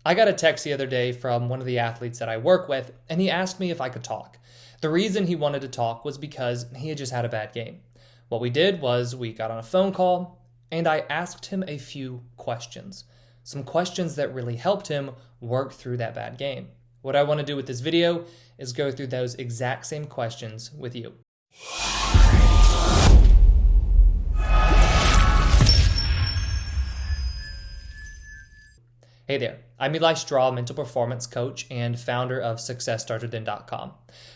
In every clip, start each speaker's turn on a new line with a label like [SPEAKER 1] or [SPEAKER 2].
[SPEAKER 1] I got a text the other day from one of the athletes that I work with, and he asked me if I could talk. The reason he wanted to talk was because he had just had a bad game. What we did was we got on a phone call, and I asked him a few questions. Some questions that really helped him work through that bad game. What I want to do with this video is go through those exact same questions with you. Hey there, I'm Eli Straw, mental performance coach and founder of SuccessStarterThen.com.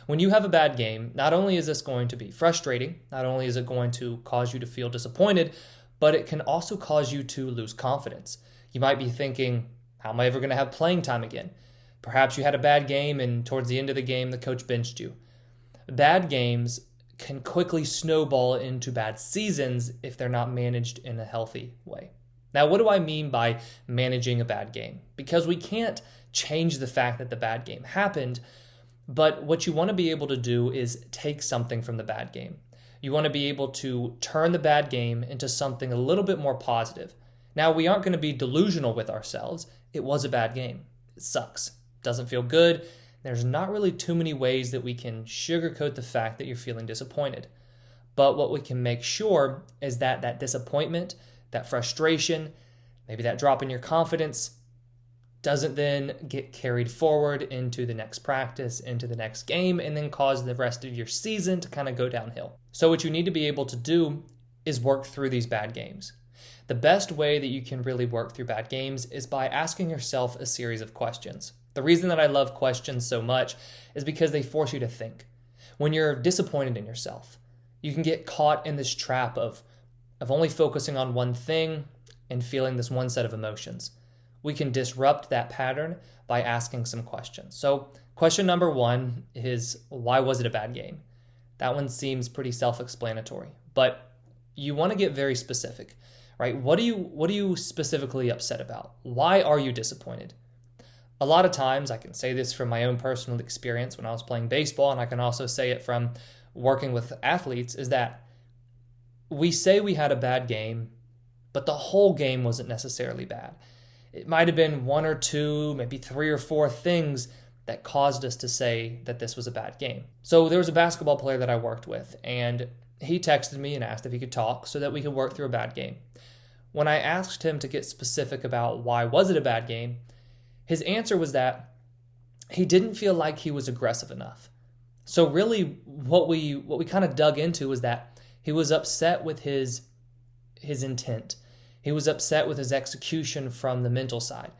[SPEAKER 1] When you have a bad game, not only is this going to be frustrating, not only is it going to cause you to feel disappointed, but it can also cause you to lose confidence. You might be thinking, how am I ever going to have playing time again? Perhaps you had a bad game and towards the end of the game, the coach benched you. Bad games can quickly snowball into bad seasons if they're not managed in a healthy way. Now, what do I mean by managing a bad game? Because we can't change the fact that the bad game happened, but what you want to be able to do is take something from the bad game. You want to be able to turn the bad game into something a little bit more positive. Now, we aren't going to be delusional with ourselves. It was a bad game. It sucks. Doesn't feel good. There's not really too many ways that we can sugarcoat the fact that you're feeling disappointed. But what we can make sure is that that disappointment, that frustration, maybe that drop in your confidence doesn't then get carried forward into the next practice, into the next game, and then cause the rest of your season to kind of go downhill. So what you need to be able to do is work through these bad games. The best way that you can really work through bad games is by asking yourself a series of questions. The reason that I love questions so much is because they force you to think. When you're disappointed in yourself, you can get caught in this trap of only focusing on one thing and feeling this one set of emotions. We can disrupt that pattern by asking some questions. So question number one is, why was it a bad game? That one seems pretty self-explanatory, but you want to get very specific, right? What are you specifically upset about? Why are you disappointed? A lot of times, I can say this from my own personal experience when I was playing baseball, and I can also say it from working with athletes, is that we say we had a bad game, but the whole game wasn't necessarily bad. It might have been one or two, maybe three or four things that caused us to say that this was a bad game. So there was a basketball player that I worked with, and he texted me and asked if he could talk so that we could work through a bad game. When I asked him to get specific about why was it a bad game, his answer was that he didn't feel like he was aggressive enough. So really what we kind of dug into was that he was upset with his intent. He was upset with his execution from the mental side.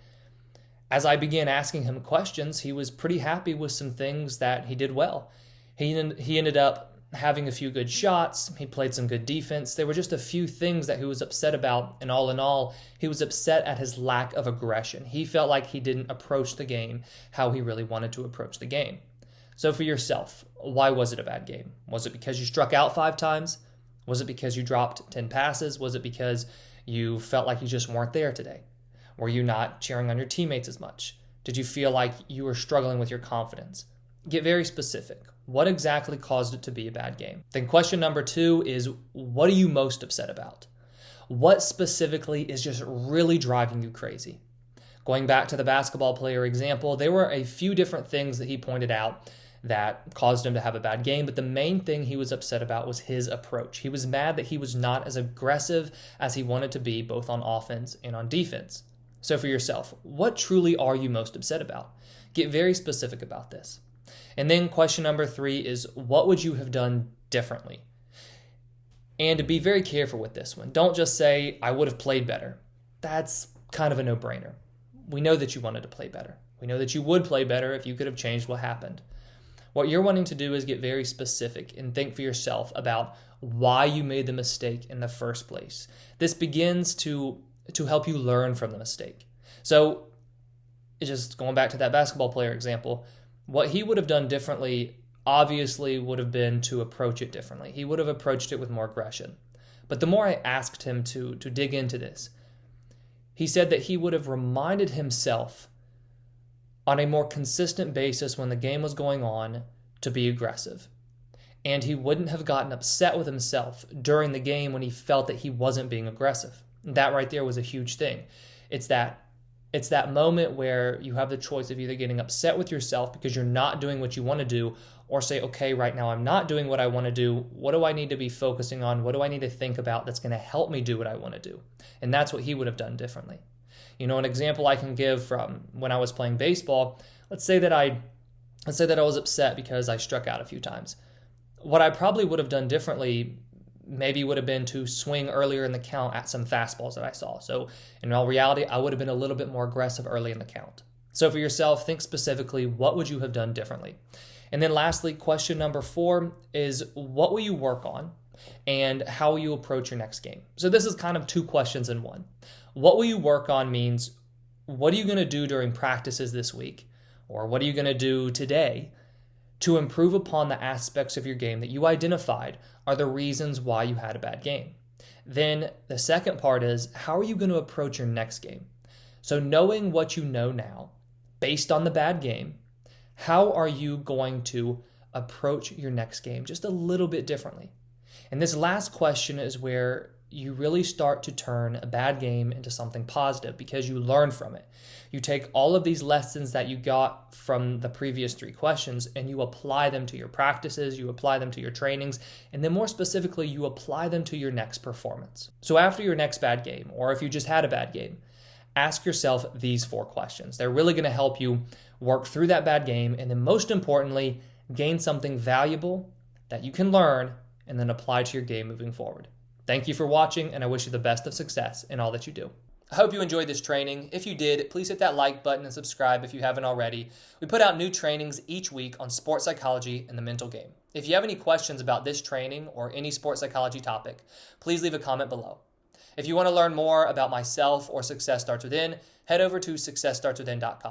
[SPEAKER 1] As I began asking him questions, he was pretty happy with some things that he did well. He ended up having a few good shots. He played some good defense. There were just a few things that he was upset about, and all in all, he was upset at his lack of aggression. He felt like he didn't approach the game how he really wanted to approach the game. So for yourself, why was it a bad game? Was it because you struck out 5 times? Was it because you dropped 10 passes? Was it because you felt like you just weren't there today? Were you not cheering on your teammates as much? Did you feel like you were struggling with your confidence? Get very specific. What exactly caused it to be a bad game? Then question number 2 is, what are you most upset about? What specifically is just really driving you crazy? Going back to the basketball player example, there were a few different things that he pointed out that caused him to have a bad game, but the main thing he was upset about was his approach. He was mad that he was not as aggressive as he wanted to be, both on offense and on defense. So for yourself, what truly are you most upset about? Get very specific about this. And then question number 3 is, what would you have done differently? And to be very careful with this one. Don't just say, I would have played better. That's kind of a no-brainer. We know that you wanted to play better. We know that you would play better if you could have changed what happened. What you're wanting to do is get very specific and think for yourself about why you made the mistake in the first place. This begins to help you learn from the mistake. So just going back to that basketball player example, what he would have done differently obviously would have been to approach it differently. He would have approached it with more aggression. But the more I asked him to dig into this, he said that he would have reminded himself on a more consistent basis when the game was going on to be aggressive. And he wouldn't have gotten upset with himself during the game when he felt that he wasn't being aggressive. That right there was a huge thing. It's that It's that moment where you have the choice of either getting upset with yourself because you're not doing what you want to do, or say, okay, right now I'm not doing what I want to do. What do I need to be focusing on? What do I need to think about that's going to help me do what I want to do? And that's what he would have done differently. An example I can give from when I was playing baseball, let's say that I was upset because I struck out a few times. What I probably would have done differently maybe would have been to swing earlier in the count at some fastballs that I saw. So in all reality, I would have been a little bit more aggressive early in the count. So for yourself, think specifically, what would you have done differently? And then lastly, question number 4 is, what will you work on and how will you approach your next game? So this is kind of 2 questions in one. What will you work on means, what are you going to do during practices this week? Or what are you going to do today to improve upon the aspects of your game that you identified are the reasons why you had a bad game? Then the second part is, how are you going to approach your next game? So knowing what you know now, based on the bad game, how are you going to approach your next game just a little bit differently? And this last question is where you really start to turn a bad game into something positive because you learn from it. You take all of these lessons that you got from the previous 3 questions and you apply them to your practices, you apply them to your trainings, and then more specifically, you apply them to your next performance. So after your next bad game, or if you just had a bad game, ask yourself these 4 questions. They're really going to help you work through that bad game, and then most importantly, gain something valuable that you can learn and then apply to your game moving forward. Thank you for watching, and I wish you the best of success in all that you do. I hope you enjoyed this training. If you did, please hit that like button and subscribe if you haven't already. We put out new trainings each week on sports psychology and the mental game. If you have any questions about this training or any sports psychology topic, please leave a comment below. If you want to learn more about myself or Success Starts Within, head over to successstartswithin.com.